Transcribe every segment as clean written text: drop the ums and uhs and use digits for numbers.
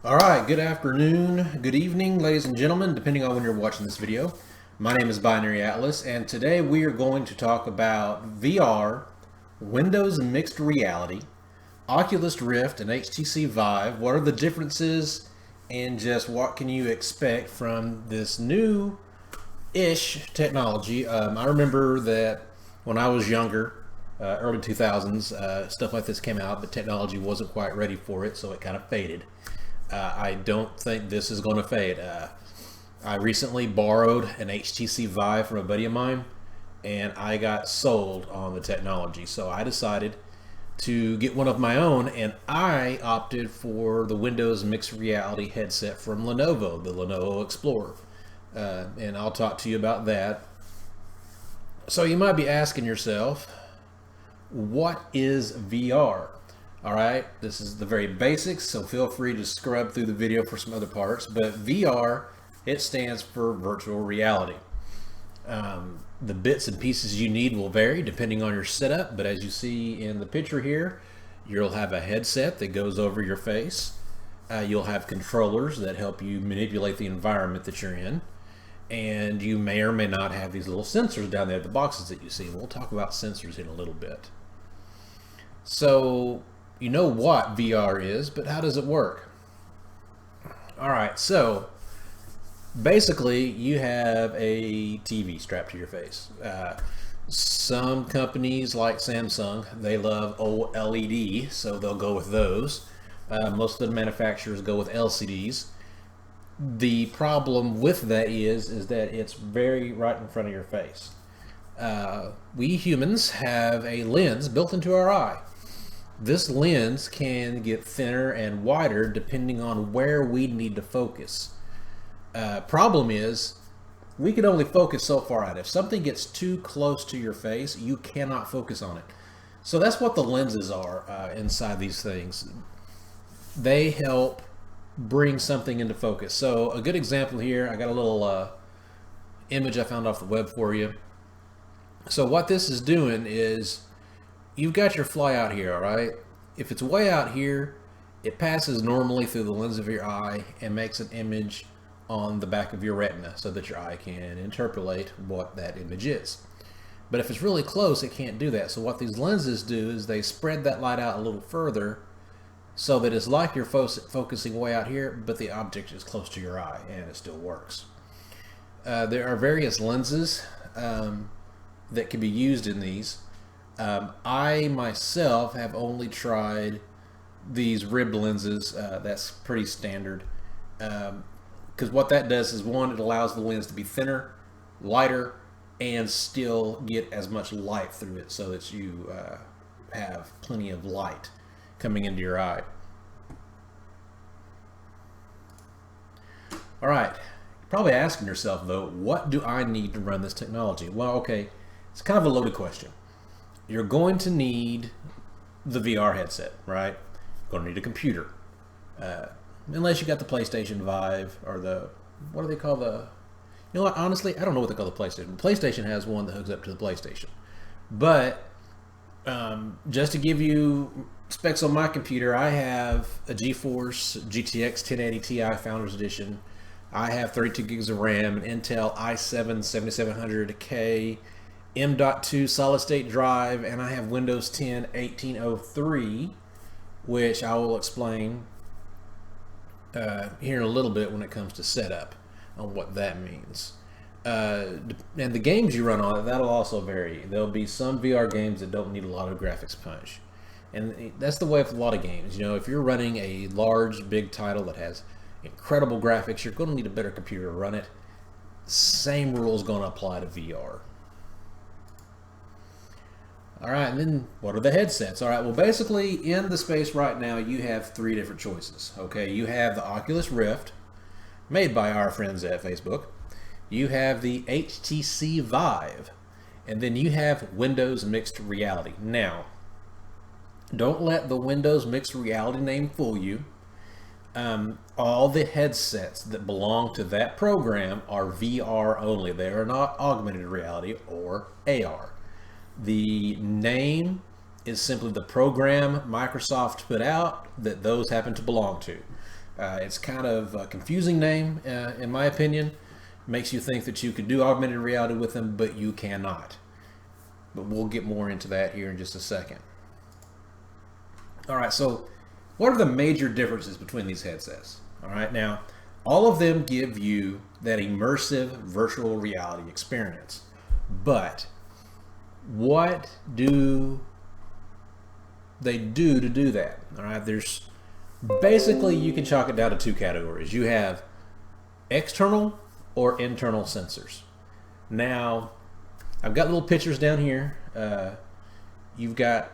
All right, good afternoon, good evening, ladies and gentlemen, depending on when you're watching this video. My name is Binary Atlas, and today we are going to talk about VR, Windows Mixed Reality, Oculus Rift, and HTC Vive. What are the differences, and just what can you expect from this new-ish technology? I remember that when I was younger, early 2000s, stuff like this came out, but technology wasn't quite ready for it, so it kind of faded. I don't think this is going to fade. I recently borrowed an HTC Vive from a buddy of mine, and I got sold on the technology. So I decided to get one of my own, and I opted for the Windows Mixed Reality headset from Lenovo, the Lenovo Explorer. And I'll talk to you about that. So you might be asking yourself, what is VR? All right, this is the very basics, so feel free to scrub through the video for some other parts. But VR, it stands for virtual reality. The bits and pieces you need will vary depending on your setup, but as you see in the picture here, you'll have a headset that goes over your face. You'll have controllers that help you manipulate the environment that you're in. And you may or may not have these little sensors down there, the boxes that you see. We'll talk about sensors in a little bit. So, you know what VR is, but how does it work? All right, so basically you have a TV strapped to your face. Some companies like Samsung, they love OLED, so they'll go with those. Most of the manufacturers go with LCDs. The problem with that is that it's very right in front of your face. We humans have a lens built into our eye. This lens can get thinner and wider depending on where we need to focus. Problem is, we can only focus so far out. If something gets too close to your face, you cannot focus on it. So that's what the lenses are inside these things. They help bring something into focus. So a good example here, I got a little image I found off the web for you. So what this is doing is, you've got your fly out here, all right? If it's way out here, it passes normally through the lens of your eye and makes an image on the back of your retina so that your eye can interpolate what that image is. But if it's really close, it can't do that. So what these lenses do is they spread that light out a little further so that it's like you're focusing way out here, but the object is close to your eye and it still works. There are various lenses that can be used in these. I myself have only tried these ribbed lenses. That's pretty standard. Because what that does is, one, it allows the lens to be thinner, lighter, and still get as much light through it so that you have plenty of light coming into your eye. All right, you're probably asking yourself though, what do I need to run this technology? Well, okay, it's kind of a loaded question. You're going to need the VR headset, right? You're going to need a computer. Unless you got the PlayStation Vive or the, what do they call the, you know what, honestly, I don't know what they call the PlayStation. PlayStation has one that hooks up to the PlayStation. But just to give you specs on my computer, I have a GeForce GTX 1080 Ti Founders Edition. I have 32 gigs of RAM, an Intel i7 7700K, M.2 solid state drive, and I have Windows 10 1803, which I will explain here in a little bit when it comes to setup on what that means. And the games you run on it, that'll also vary. There'll be some VR games that don't need a lot of graphics punch. And that's the way with a lot of games. You know, if you're running a large, big title that has incredible graphics, you're going to need a better computer to run it. Same rules going to apply to VR. All right, and then what are the headsets? All right, well, basically in the space right now, you have three different choices. Okay, you have the Oculus Rift, made by our friends at Facebook. You have the HTC Vive, and then you have Windows Mixed Reality. Now, don't let the Windows Mixed Reality name fool you. All the headsets that belong to that program are VR only. They are not augmented reality or AR. The name is simply the program Microsoft put out that those happen to belong to. It's kind of a confusing name, in my opinion. Makes you think that you could do augmented reality with them, but you cannot. But we'll get more into that here in just a second. All right, so what are the major differences between these headsets? All right, now, all of them give you that immersive virtual reality experience. But what do they do to do that? All right, there's basically, you can chalk it down to two categories. You have external or internal sensors. Now, I've got little pictures down here. You've got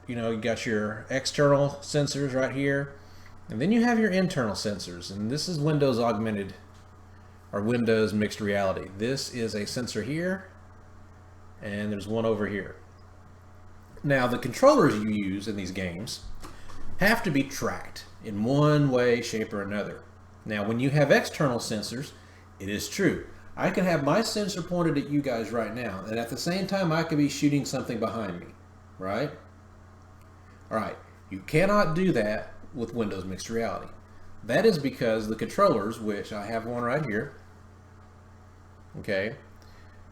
your external sensors right here, and then you have your internal sensors. And this is Windows augmented or Windows mixed reality. This is a sensor here, and there's one over here. Now, the controllers you use in these games have to be tracked in one way, shape, or another. Now, when you have external sensors, it is true. I can have my sensor pointed at you guys right now, and at the same time, I could be shooting something behind me, right? All right, you cannot do that with Windows Mixed Reality. That is because the controllers, which I have one right here, okay,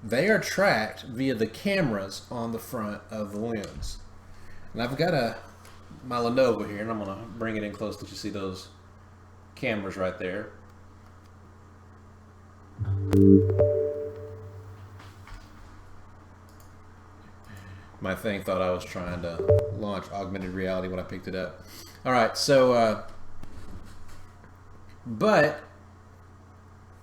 they are tracked via the cameras on the front of the lens. And I've got my Lenovo here, and I'm going to bring it in close so you see those cameras right there. My thing thought I was trying to launch augmented reality when I picked it up. All right, so, but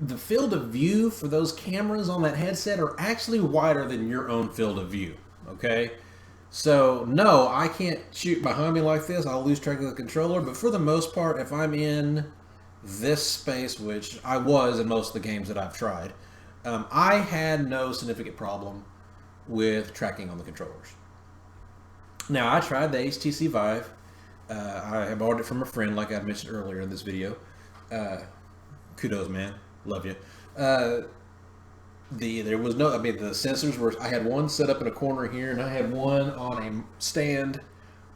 the field of view for those cameras on that headset are actually wider than your own field of view, okay? So, no, I can't shoot behind me like this. I'll lose track of the controller, but for the most part, if I'm in this space, which I was in most of the games that I've tried, I had no significant problem with tracking on the controllers. Now, I tried the HTC Vive. I have ordered it from a friend, like I mentioned earlier in this video. Kudos, man. Love you. There was no, the sensors were, I had one set up in a corner here, and I had one on a stand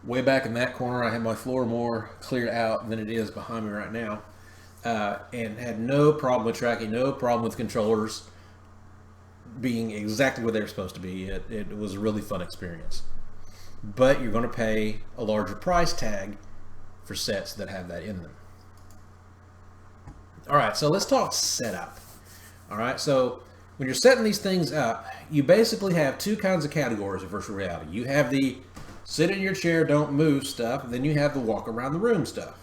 way back in that corner. I had my floor more cleared out than it is behind me right now. And had no problem with tracking, no problem with controllers being exactly what they're supposed to be. It was a really fun experience. But you're going to pay a larger price tag for sets that have that in them. All right, so let's talk setup. All right, so when you're setting these things up, you basically have two kinds of categories of virtual reality. You have the sit in your chair, don't move stuff, and then you have the walk around the room stuff.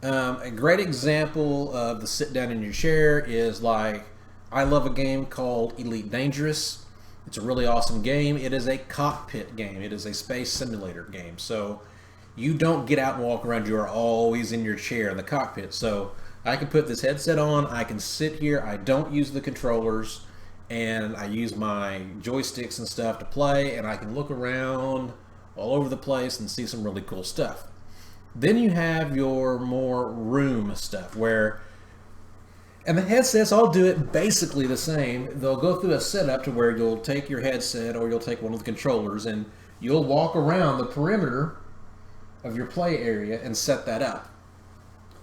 A great example of the sit down in your chair is like, I love a game called Elite Dangerous. It's a really awesome game. It is a cockpit game. It is a space simulator game. So you don't get out and walk around. You are always in your chair in the cockpit. So I can put this headset on. I can sit here. I don't use the controllers. And I use my joysticks and stuff to play. And I can look around all over the place and see some really cool stuff. Then you have your more room stuff where, and the headsets all do it basically the same. They'll go through a setup to where you'll take your headset or you'll take one of the controllers and you'll walk around the perimeter of your play area and set that up.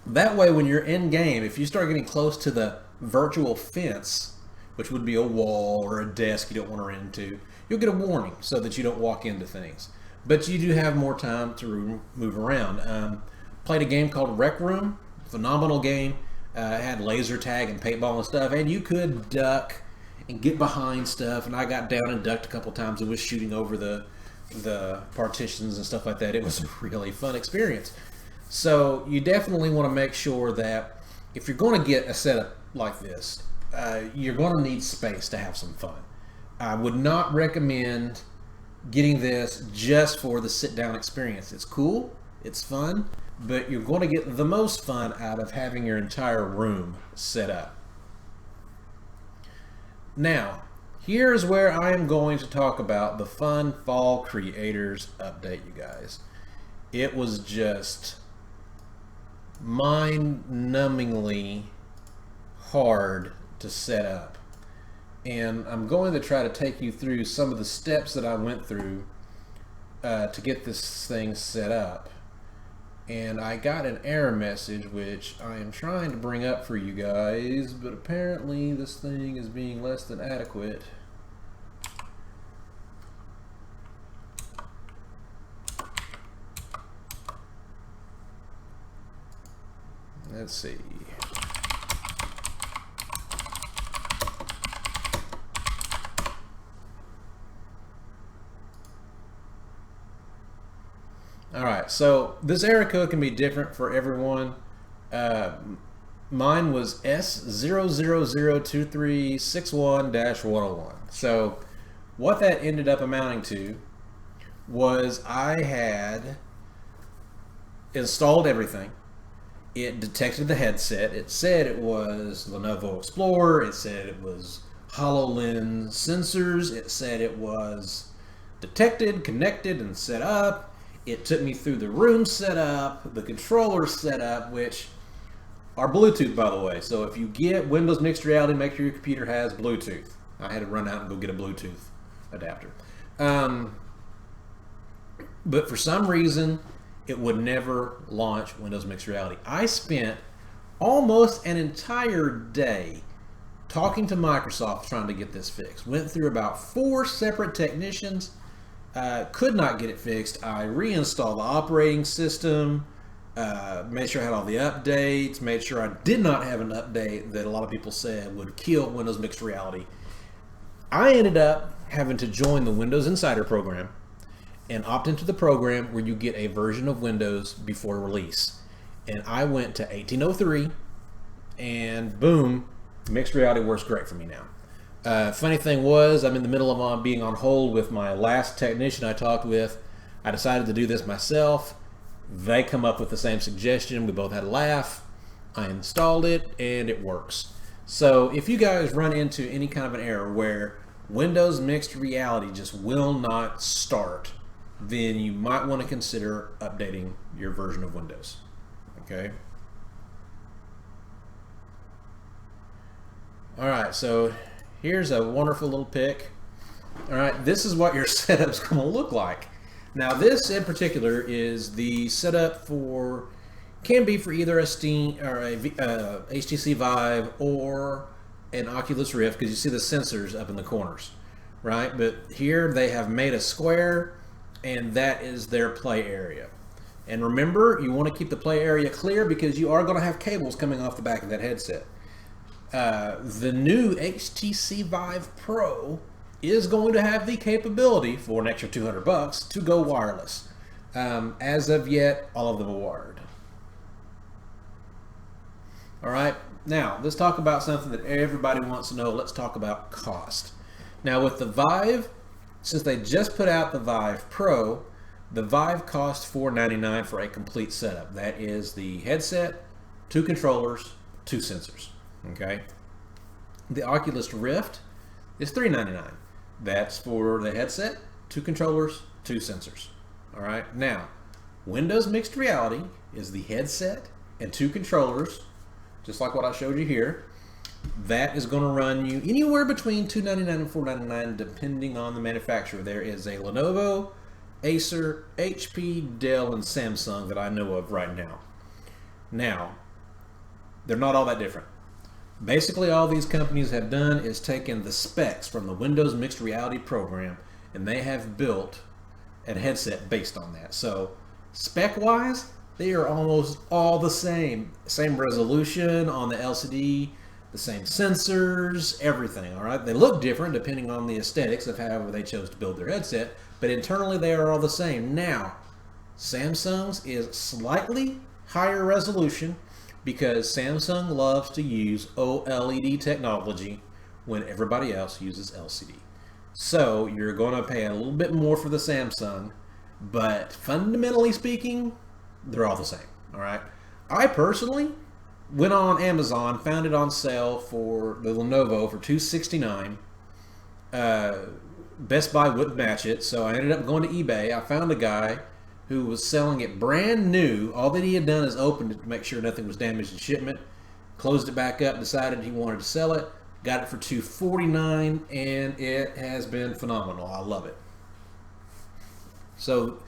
That way when you're in game, if you start getting close to the virtual fence, which would be a wall or a desk you don't want to run into, you'll get a warning so that you don't walk into things. But you do have more time to move around. Played a game called Rec Room, phenomenal game. It had laser tag and paintball and stuff, and you could duck and get behind stuff. And I got down and ducked a couple times and was shooting over the partitions and stuff like that. It was a really fun experience. So you definitely want to make sure that if you're going to get a setup like this, you're going to need space to have some fun. I would not recommend getting this just for the sit-down experience. It's cool, it's fun, but you're going to get the most fun out of having your entire room set up. Now, here's where I am going to talk about the Fun Fall Creators Update, you guys. It was just mind-numbingly hard to set up. And I'm going to try to take you through some of the steps that I went through to get this thing set up. and I got an error message which I am trying to bring up for you guys, but apparently this thing is being less than adequate. Let's see. Alright, so this error code can be different for everyone. Mine was S0002361-101. So what that ended up amounting to was I had installed everything. It detected the headset. It said it was Lenovo Explorer. It said it was HoloLens sensors. It said it was detected, connected, and set up. It took me through the room setup, the controller setup, which are Bluetooth, by the way. So if you get Windows Mixed Reality, make sure your computer has Bluetooth. I had to run out and go get a Bluetooth adapter. But for some reason, it would never launch Windows Mixed Reality. I spent almost an entire day talking to Microsoft trying to get this fixed. Went through about 4 separate technicians. Could not get it fixed. I reinstalled the operating system, made sure I had all the updates, made sure I did not have an update that a lot of people said would kill Windows Mixed Reality. I ended up having to join the Windows Insider program and opt into the program where you get a version of Windows before release. And I went to 1803 and boom, Mixed Reality works great for me now. Funny thing was, I'm in the middle of being on hold with my last technician I talked with. I decided to do this myself. They come up with the same suggestion. We both had a laugh. I installed it and it works. So if you guys run into any kind of an error where Windows Mixed Reality just will not start, then you might want to consider updating your version of Windows. Okay. All right, so here's a wonderful little pic. All right, this is what your setup's going to look like. Now, this in particular is the setup for, can be for either a Steam or a HTC Vive or an Oculus Rift, because you see the sensors up in the corners, right? But here they have made a square, and that is their play area. And remember, you want to keep the play area clear because you are going to have cables coming off the back of that headset. The new HTC Vive Pro is going to have the capability for an extra $200 to go wireless. As of yet, all of them are wired. All right, now let's talk about something that everybody wants to know. Let's talk about cost. Now with the Vive, since they just put out the Vive Pro, the Vive costs $499 for a complete setup. That is the headset, 2 controllers, 2 sensors. Okay. The Oculus Rift is $399. That's for the headset, 2 controllers, 2 sensors. All right. Now, Windows Mixed Reality is the headset and 2 controllers, just like what I showed you here. That is going to run you anywhere between $299 and $499, depending on the manufacturer. There is a Lenovo, Acer, HP, Dell, and Samsung that I know of right now. Now, they're not all that different. Basically, all these companies have done is taken the specs from the Windows Mixed Reality program, and they have built a headset based on that. So, spec-wise, they are almost all the same. Same resolution on the LCD, the same sensors, everything, all right? They look different depending on the aesthetics of however they chose to build their headset, but internally they are all the same. Now, Samsung's is slightly higher resolution because Samsung loves to use OLED technology when everybody else uses LCD. So you're going to pay a little bit more for the Samsung, but fundamentally speaking, they're all the same, all right? I personally went on Amazon, found it on sale for the Lenovo for $269. Best Buy wouldn't match it, so I ended up going to eBay. I found a guy who was selling it brand new. All that he had done is opened it to make sure nothing was damaged in shipment, closed it back up, decided he wanted to sell it, got it for $249, and it has been phenomenal. I love it. So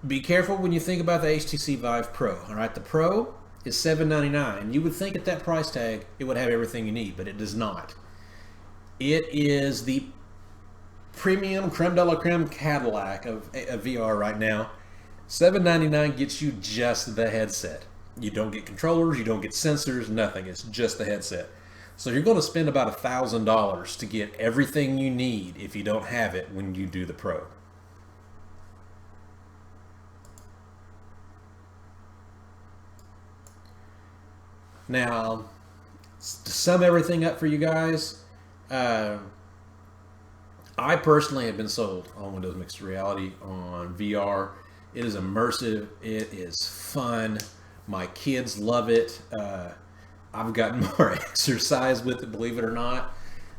be careful when you think about the HTC Vive Pro. All right, the Pro is $799. You would think at that price tag it would have everything you need, but it does not. It is the premium creme de la creme Cadillac of VR right now. $799 gets you just the headset. You don't get controllers, you don't get sensors, nothing. It's just the headset. So you're going to spend about $1,000 to get everything you need if you don't have it when you do the Pro. Now, to sum everything up for you guys, I personally have been sold on Windows Mixed Reality, on VR. It is immersive. It is fun. My kids love it. I've gotten more exercise with it, believe it or not.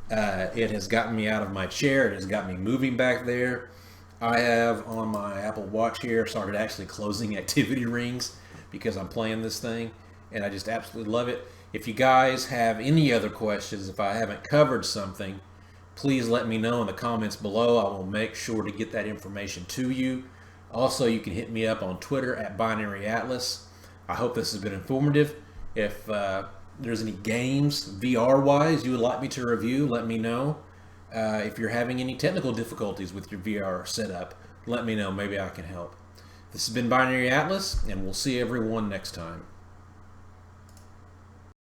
It has gotten me out of my chair. It has got me moving back there. I have on my Apple Watch here started actually closing activity rings because I'm playing this thing, and I just absolutely love it. If you guys have any other questions, if I haven't covered something, please let me know in the comments below. I will make sure to get that information to you. Also, you can hit me up on Twitter at Binary Atlas. I hope this has been informative. If there's any games VR-wise you would like me to review, let me know. If you're having any technical difficulties with your VR setup, let me know. Maybe I can help. This has been Binary Atlas, and we'll see everyone next time.